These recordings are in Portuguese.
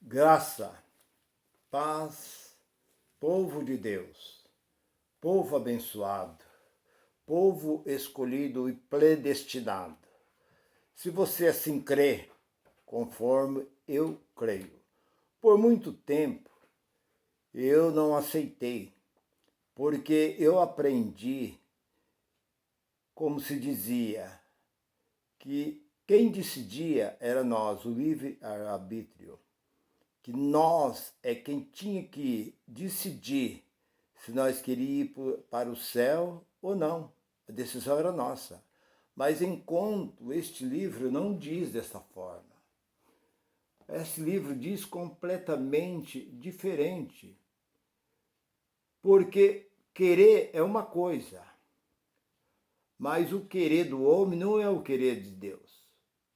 Graça, paz, povo de Deus, povo abençoado, povo escolhido e predestinado. Se você assim crê, conforme eu creio. Por muito tempo eu não aceitei, porque eu aprendi, como se dizia, que quem decidia era nós, o livre-arbítrio. Que nós é quem tinha que decidir se nós queríamos ir para o céu ou não. A decisão era nossa. Mas enquanto este livro não diz dessa forma. Esse livro diz completamente diferente. Porque querer é uma coisa, mas o querer do homem não é o querer de Deus.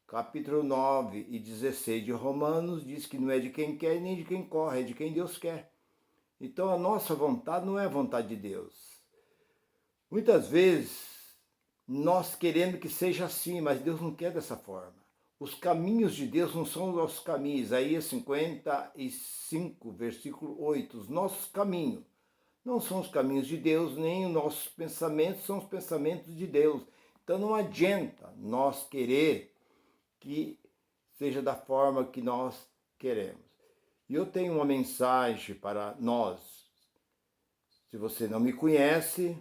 Capítulo 9 e 16 de Romanos diz que não é de quem quer nem de quem corre, é de quem Deus quer. Então a nossa vontade não é a vontade de Deus. Muitas vezes nós queremos que seja assim, mas Deus não quer dessa forma. Os caminhos de Deus não são os nossos caminhos. Isaías 55, versículo 8. Os nossos caminhos não são os caminhos de Deus, nem os nossos pensamentos são os pensamentos de Deus. Então não adianta nós querer que seja da forma que nós queremos. E eu tenho uma mensagem para nós. Se você não me conhece,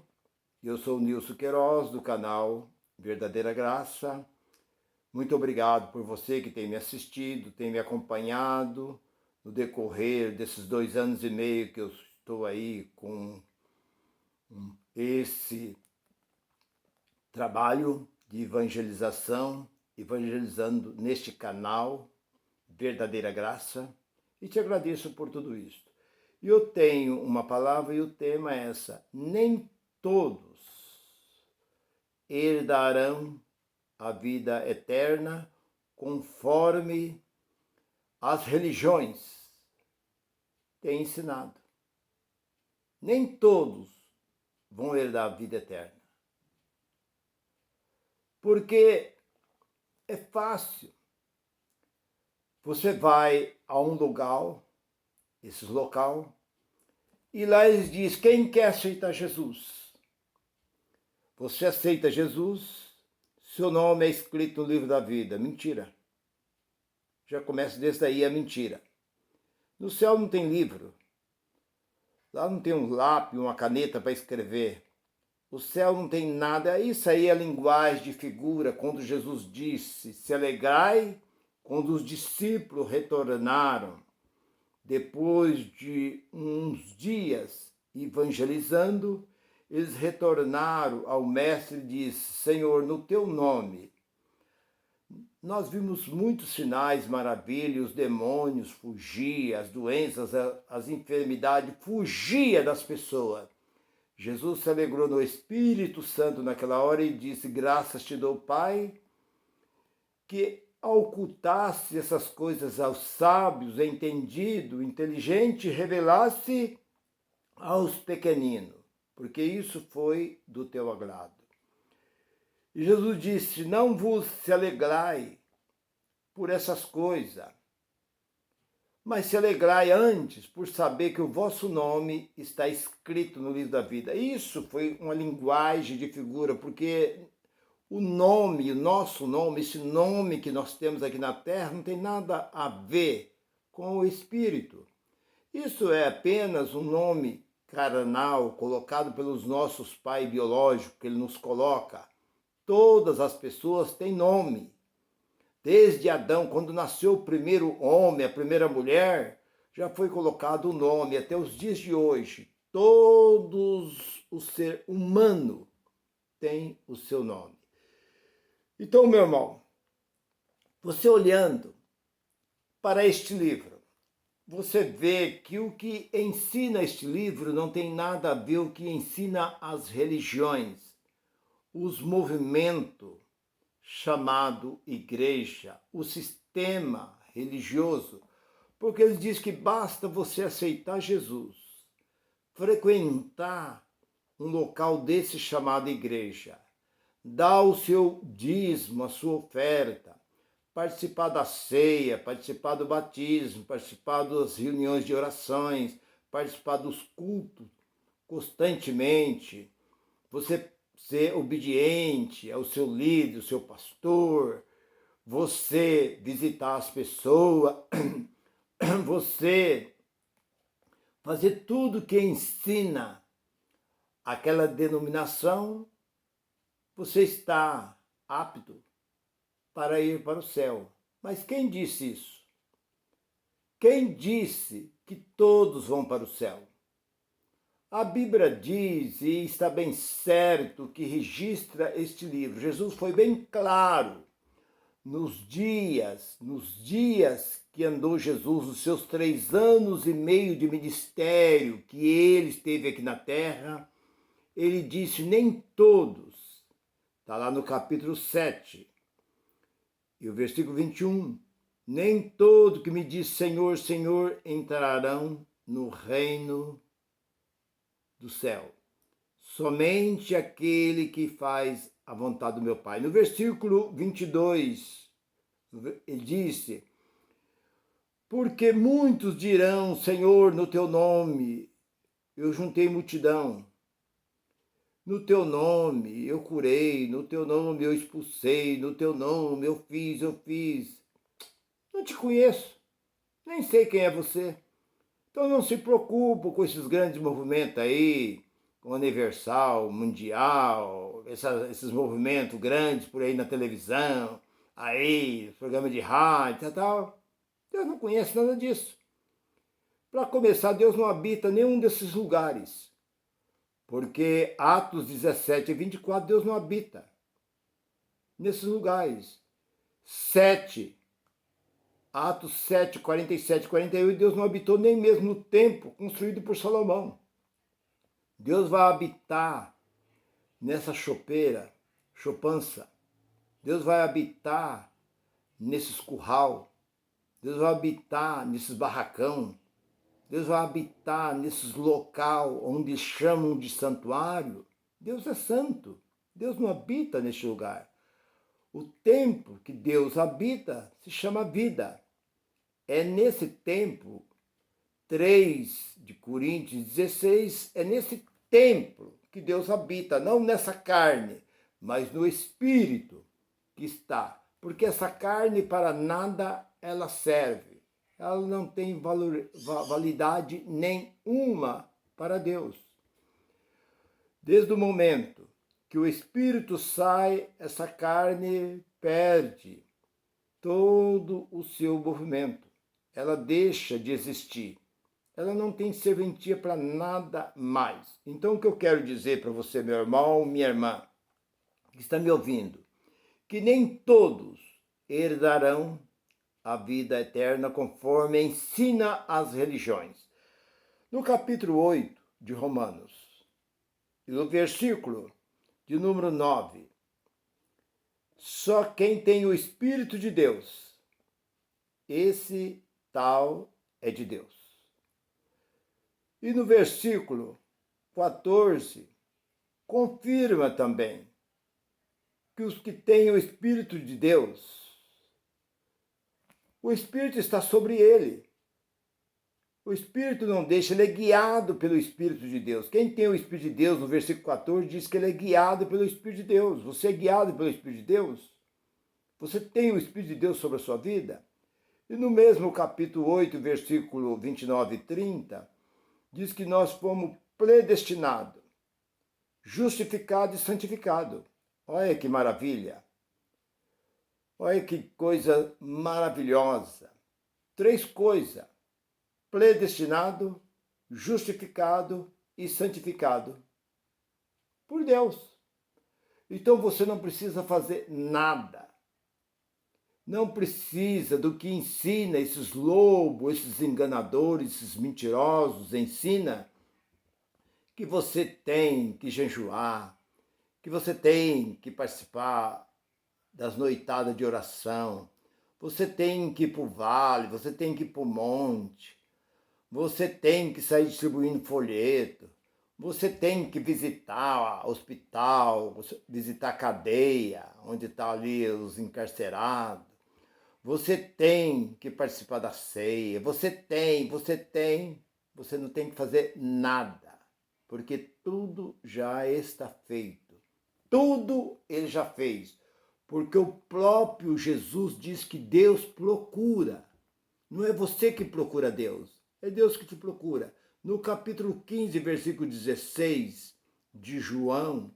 eu sou o Nilson Queiroz, do canal Verdadeira Graça. Muito obrigado por você que tem me assistido, tem me acompanhado no decorrer desses 2 anos e meio que eu estou aí com esse trabalho de evangelização, evangelizando neste canal Verdadeira Graça, e te agradeço por tudo isso. E eu tenho uma palavra e o tema é essa: nem todos herdarão a vida eterna conforme as religiões têm ensinado. Nem todos vão herdar a vida eterna. Porque é fácil. Você vai a um lugar, esse local, e lá eles dizem: quem quer aceitar Jesus? Você aceita Jesus, seu nome é escrito no livro da vida. Mentira. Já começa desde aí a mentira. No céu não tem livro. Lá não tem um lápis, uma caneta para escrever. O céu não tem nada. Isso aí é a linguagem de figura, quando Jesus disse: se alegrai quando os discípulos retornaram, depois de uns dias evangelizando, eles retornaram ao mestre e disse: Senhor, no teu nome, nós vimos muitos sinais, maravilhas, os demônios fugiam, as doenças, as enfermidades fugiam das pessoas. Jesus se alegrou no Espírito Santo naquela hora e disse: graças te dou, Pai, que ocultasse essas coisas aos sábios, entendido, inteligente, revelasse aos pequeninos, porque isso foi do teu agrado. E Jesus disse: não vos se alegrai por essas coisas, mas se alegrai antes por saber que o vosso nome está escrito no livro da vida. Isso foi uma linguagem de figura, porque o nome, o nosso nome, esse nome que nós temos aqui na Terra, não tem nada a ver com o Espírito. Isso é apenas um nome carnal colocado pelos nossos pais biológicos, que ele nos coloca. Todas as pessoas têm nome. Desde Adão, quando nasceu o primeiro homem, a primeira mulher, já foi colocado o nome. Até os dias de hoje, todos o ser humano tem o seu nome. Então, meu irmão, você olhando para este livro, você vê que o que ensina este livro não tem nada a ver com o que ensina as religiões, os movimentos chamado igreja, o sistema religioso, porque ele diz que basta você aceitar Jesus, frequentar um local desse chamado igreja, dar o seu dízimo, a sua oferta, participar da ceia, participar do batismo, participar das reuniões de orações, participar dos cultos constantemente, você ser obediente ao seu líder, ao seu pastor, você visitar as pessoas, você fazer tudo que ensina aquela denominação, você está apto para ir para o céu. Mas quem disse isso? Quem disse que todos vão para o céu? A Bíblia diz, e está bem certo, que registra este livro. Jesus foi bem claro nos dias que andou Jesus, os seus 3 anos e meio de ministério que ele esteve aqui na terra. Ele disse, nem todos, está lá no capítulo 7, e o versículo 21, nem todo que me diz Senhor, Senhor, entrarão no reino do céu. Somente aquele que faz a vontade do meu Pai. No versículo 22, ele disse, porque muitos dirão, Senhor, no teu nome eu juntei multidão. No teu nome eu curei, no teu nome eu expulsei, no teu nome eu fiz. Não te conheço, nem sei quem é você. Então não se preocupe com esses grandes movimentos aí, com Universal, Mundial, esses movimentos grandes por aí na televisão, aí, programa de rádio e tal. Deus não conhece nada disso. Para começar, Deus não habita nenhum desses lugares. Porque Atos 17 e 24, Deus não habita nesses lugares. Atos 7, 47 e 48, Deus não habitou nem mesmo no templo construído por Salomão. Deus vai habitar nessa chopança. Deus vai habitar nesses curral. Deus vai habitar nesses barracão. Deus vai habitar nesses local onde chamam de santuário. Deus é santo. Deus não habita neste lugar. O templo que Deus habita se chama vida. É nesse templo, 3 de Coríntios 16, é nesse templo que Deus habita, não nessa carne, mas no espírito que está. Porque essa carne para nada ela serve. Ela não tem validade nenhuma para Deus. Desde o momento que o espírito sai, essa carne perde todo o seu movimento. Ela deixa de existir. Ela não tem serventia para nada mais. Então o que eu quero dizer para você, meu irmão, minha irmã, que está me ouvindo, que nem todos herdarão a vida eterna conforme ensina as religiões. No capítulo 8 de Romanos, e no versículo de número 9, só quem tem o Espírito de Deus, esse tal é de Deus. E no versículo 14, confirma também que os que têm o Espírito de Deus, o Espírito está sobre ele. O Espírito não deixa, ele é guiado pelo Espírito de Deus. Quem tem o Espírito de Deus, no versículo 14, diz que ele é guiado pelo Espírito de Deus. Você é guiado pelo Espírito de Deus? Você tem o Espírito de Deus sobre a sua vida? E no mesmo capítulo 8, versículo 29 e 30, diz que nós fomos predestinados, justificados e santificados. Olha que maravilha! Olha que coisa maravilhosa. 3 coisas: predestinado, justificado e santificado por Deus. Então você não precisa fazer nada. Não precisa do que ensina esses lobos, esses enganadores, esses mentirosos, ensina que você tem que jejuar, que você tem que participar das noitadas de oração, você tem que ir para o vale, você tem que ir para o monte, você tem que sair distribuindo folheto, você tem que visitar hospital, visitar cadeia, onde estão ali os encarcerados, Você tem que participar da ceia, você não tem que fazer nada, porque tudo já está feito. Tudo ele já fez, porque o próprio Jesus diz que Deus procura. Não é você que procura Deus, é Deus que te procura. No capítulo 15, versículo 16 de João,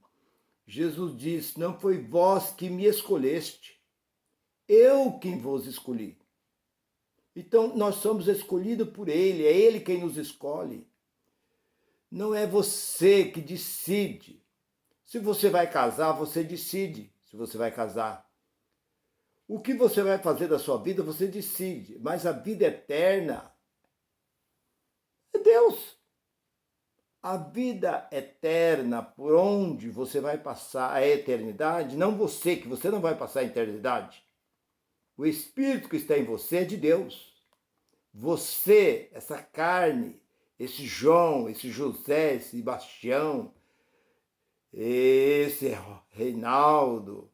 Jesus diz: não foi vós que me escolheste, eu quem vos escolhi. Então nós somos escolhidos por Ele, é Ele quem nos escolhe. Não é você que decide. Se você vai casar, você decide se você vai casar. O que você vai fazer da sua vida, você decide. Mas a vida eterna é Deus. A vida eterna, por onde você vai passar a eternidade, não você, que você não vai passar a eternidade. O Espírito que está em você é de Deus. Você, essa carne, esse João, esse José, esse Bastião, esse Reinaldo,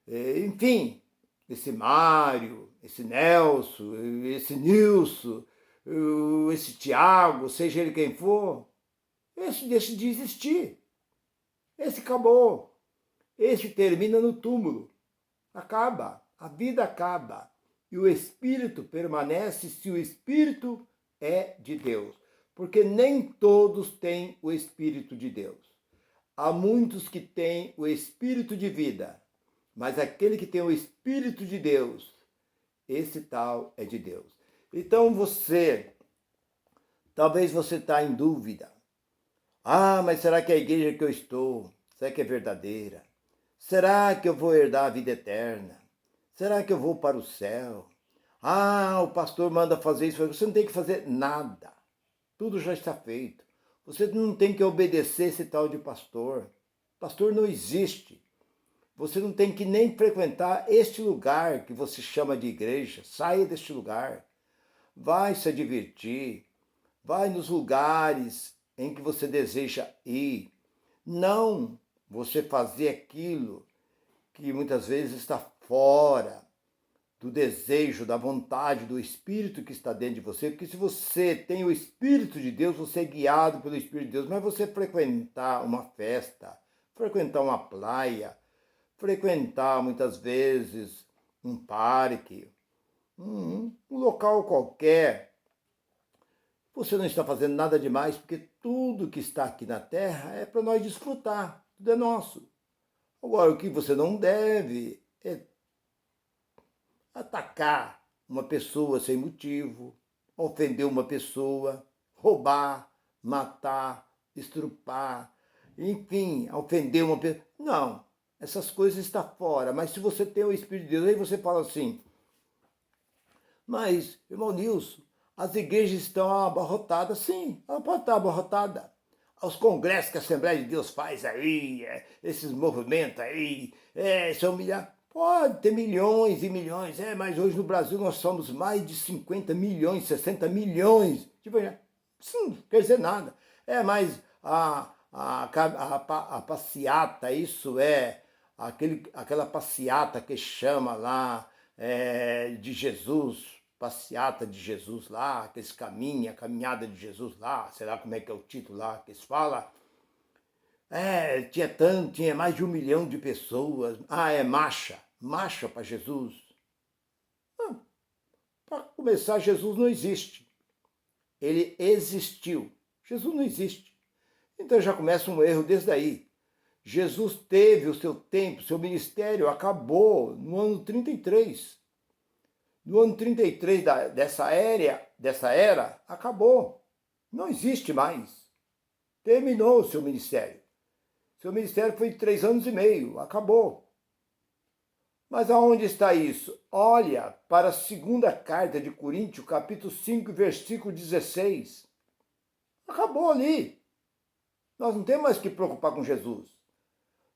enfim, esse Mário, esse Nelson, esse Nilson, esse Tiago, seja ele quem for, esse deixa de existir. Esse acabou. Esse termina no túmulo. Acaba. A vida acaba. E o Espírito permanece se o Espírito é de Deus. Porque nem todos têm o Espírito de Deus. Há muitos que têm o Espírito de vida. Mas aquele que tem o Espírito de Deus, esse tal é de Deus. Então talvez você está em dúvida. Ah, mas será que a igreja que eu estou, será que é verdadeira? Será que eu vou herdar a vida eterna? Será que eu vou para o céu? Ah, o pastor manda fazer isso. Você não tem que fazer nada. Tudo já está feito. Você não tem que obedecer esse tal de pastor. Pastor não existe. Você não tem que nem frequentar este lugar que você chama de igreja. Saia deste lugar. Vai se divertir. Vai nos lugares em que você deseja ir. Não você fazer aquilo que muitas vezes está fora do desejo, da vontade, do Espírito que está dentro de você. Porque se você tem o Espírito de Deus, você é guiado pelo Espírito de Deus. Mas você frequentar uma festa, frequentar uma praia, frequentar muitas vezes um parque, um local qualquer, você não está fazendo nada demais, porque tudo que está aqui na terra é para nós desfrutar, tudo é nosso. Agora, o que você não deve é atacar uma pessoa sem motivo, ofender uma pessoa, roubar, matar, estrupar, enfim, ofender uma pessoa. Não, essas coisas estão fora. Mas se você tem o Espírito de Deus, aí você fala assim: mas, irmão Nilson, as igrejas estão abarrotadas. Sim, ela pode estar abarrotada. Os congressos que a Assembleia de Deus faz aí, esses movimentos aí, são milhares. Pode ter milhões e milhões, mas hoje no Brasil nós somos mais de 50 milhões, 60 milhões. Tipo, isso não quer dizer nada. Mas a passeata, isso aquela passeata que chama lá de Jesus, passeata de Jesus lá, que eles caminham, a caminhada de Jesus lá, sei lá como é que é o título lá que eles falam. Tinha mais de 1 milhão de pessoas. Marcha para Jesus. Para começar, Jesus não existe. Ele existiu. Jesus não existe. Então já começa um erro desde aí. Jesus teve o seu tempo, seu ministério acabou no ano 33. No ano 33 dessa era, acabou. Não existe mais. Terminou o seu ministério. Seu ministério foi de 3 anos e meio, acabou. Mas aonde está isso? Olha para a segunda carta de Coríntios, capítulo 5, versículo 16. Acabou ali. Nós não temos mais que preocupar com Jesus.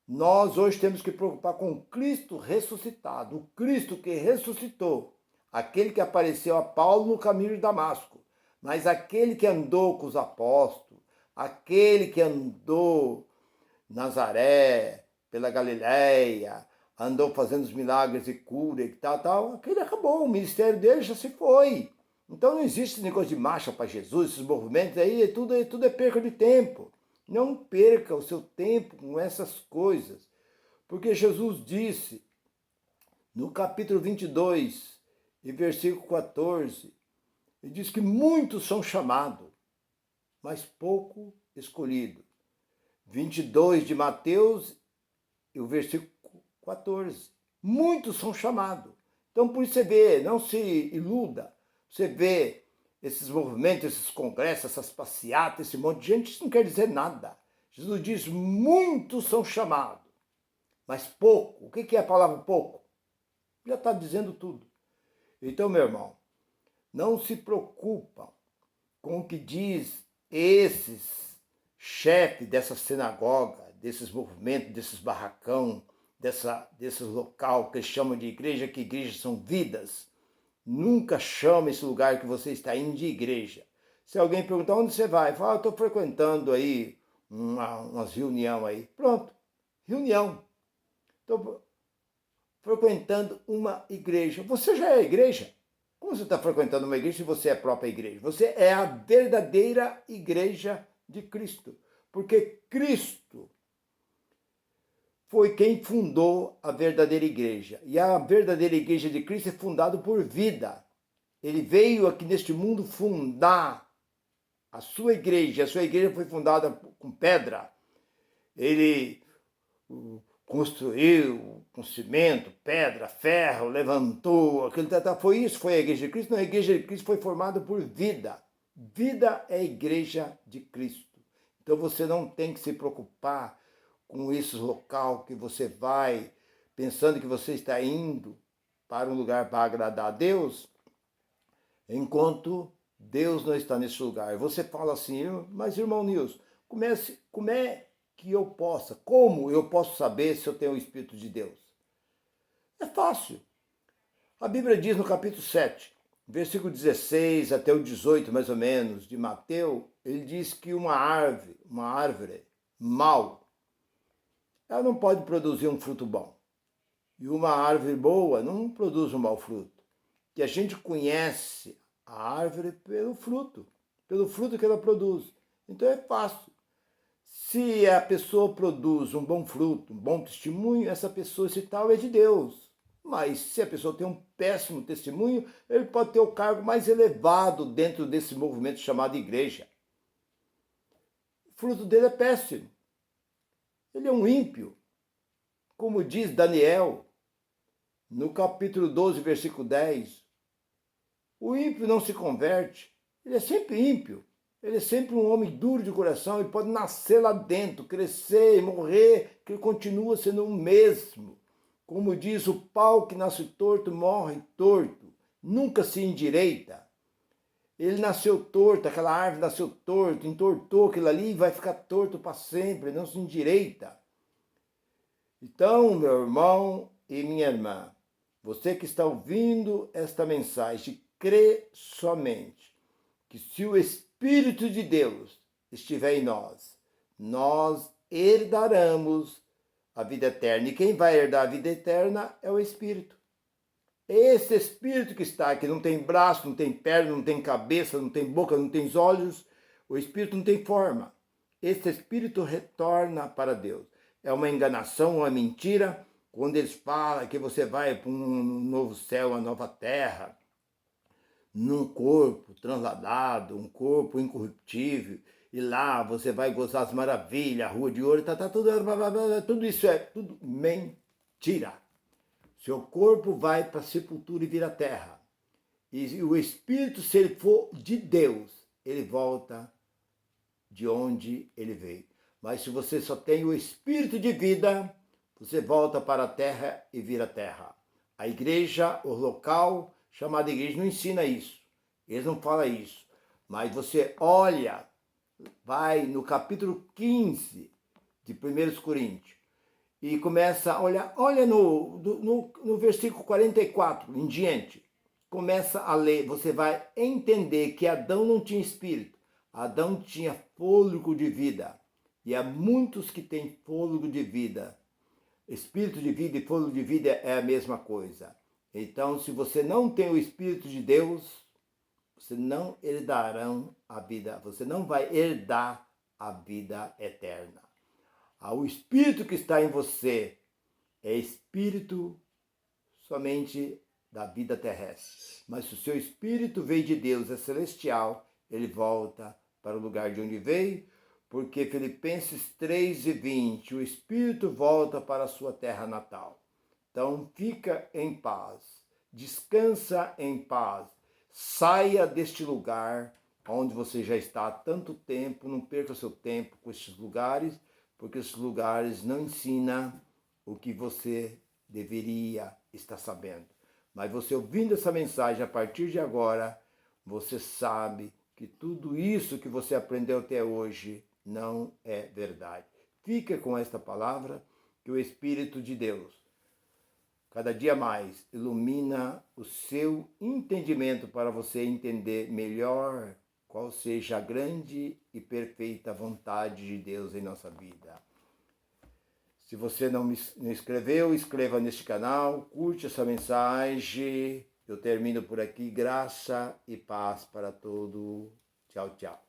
Nós hoje temos que preocupar com Cristo ressuscitado, o Cristo que ressuscitou, aquele que apareceu a Paulo no caminho de Damasco, mas aquele que andou com os apóstolos, aquele que andou Nazaré, pela Galileia, andou fazendo os milagres e cura e tal, aquele acabou, o ministério dele já se foi. Então não existe esse negócio de marcha para Jesus, esses movimentos aí, tudo é perca de tempo. Não perca o seu tempo com essas coisas, porque Jesus disse no capítulo 22 e versículo 14, ele diz que muitos são chamados, mas pouco escolhidos. 22 de Mateus e o versículo 14. Muitos são chamados. Então, por isso você vê, não se iluda, você vê esses movimentos, esses congressos, essas passeatas, esse monte de gente, isso não quer dizer nada. Jesus diz, muitos são chamados, mas pouco. O que é a palavra pouco? Já está dizendo tudo. Então, meu irmão, não se preocupam com o que diz esses chefes dessa sinagoga, desses movimentos, desses barracão, desses local que eles chamam de igreja, que igrejas são vidas. Nunca chame esse lugar que você está indo de igreja. Se alguém perguntar onde você vai, fala, estou frequentando aí umas reuniões aí. Pronto, reunião. Estou frequentando uma igreja. Você já é igreja? Como você está frequentando uma igreja se você é a própria igreja? Você é a verdadeira igreja de Cristo. Porque Cristo foi quem fundou a verdadeira igreja. E a verdadeira igreja de Cristo é fundada por vida. Ele veio aqui neste mundo fundar a sua igreja. A sua igreja foi fundada com pedra. Ele construiu com cimento, pedra, ferro, levantou, aquilo foi isso, foi a igreja de Cristo. Não, a igreja de Cristo foi formada por vida. Vida é a igreja de Cristo. Então você não tem que se preocupar com esse local que você vai, pensando que você está indo para um lugar para agradar a Deus, enquanto Deus não está nesse lugar. Você fala assim, mas irmão Nilson, como é que eu possa, como eu posso saber se eu tenho o Espírito de Deus? É fácil. A Bíblia diz no capítulo 7, versículo 16 até o 18, mais ou menos, de Mateus, ele diz que uma árvore mal, ela não pode produzir um fruto bom. E uma árvore boa não produz um mau fruto. E a gente conhece a árvore pelo fruto que ela produz. Então é fácil. Se a pessoa produz um bom fruto, um bom testemunho, essa pessoa, esse tal, é de Deus. Mas se a pessoa tem um péssimo testemunho, ele pode ter o cargo mais elevado dentro desse movimento chamado igreja. O fruto dele é péssimo. Ele é um ímpio. Como diz Daniel, no capítulo 12, versículo 10, o ímpio não se converte, ele é sempre ímpio. Ele é sempre um homem duro de coração, ele pode nascer lá dentro, crescer e morrer, que ele continua sendo o mesmo. Como diz, o pau que nasce torto morre torto, nunca se endireita. Ele nasceu torto, aquela árvore nasceu torto, entortou aquilo ali e vai ficar torto para sempre, não se endireita. Então, meu irmão e minha irmã, você que está ouvindo esta mensagem, crê somente que se o Espírito de Deus estiver em nós, nós herdaremos a vida eterna. E quem vai herdar a vida eterna é o Espírito. Esse Espírito que está aqui, não tem braço, não tem perna, não tem cabeça, não tem boca, não tem olhos, o Espírito não tem forma. Esse Espírito retorna para Deus. É uma enganação, uma mentira, quando eles falam que você vai para um novo céu, uma nova terra, num corpo transladado, um corpo incorruptível, e lá você vai gozar as maravilhas, a rua de ouro, tudo isso é tudo mentira. Seu corpo vai para a sepultura e vira terra. E o Espírito, se ele for de Deus, ele volta de onde ele veio. Mas se você só tem o Espírito de vida, você volta para a terra e vira terra. A igreja, o local chamado igreja, não ensina isso. Eles não falam isso. Mas você olha, vai no capítulo 15 de 1 Coríntios e começa a olhar, olha no versículo 44 em diante. Começa a ler, você vai entender que Adão não tinha espírito. Adão tinha fôlego de vida. E há muitos que têm fôlego de vida, Espírito de vida e fôlego de vida é a mesma coisa. Então, se você não tem o Espírito de Deus, você não herdarão a vida, você não vai herdar a vida eterna. O Espírito que está em você é Espírito somente da vida terrestre. Mas se o seu Espírito veio de Deus, é celestial, ele volta para o lugar de onde veio, porque Filipenses 3:20, o Espírito volta para a sua terra natal. Então fica em paz, descansa em paz, saia deste lugar onde você já está há tanto tempo, não perca seu tempo com estes lugares, porque esses lugares não ensinam o que você deveria estar sabendo. Mas você ouvindo essa mensagem a partir de agora, você sabe que tudo isso que você aprendeu até hoje não é verdade. Fica com esta palavra, que o Espírito de Deus cada dia mais ilumina o seu entendimento para você entender melhor qual seja a grande e perfeita vontade de Deus em nossa vida. Se você não me inscreveu, inscreva neste canal, curte essa mensagem. Eu termino por aqui. Graça e paz para todos. Tchau, tchau.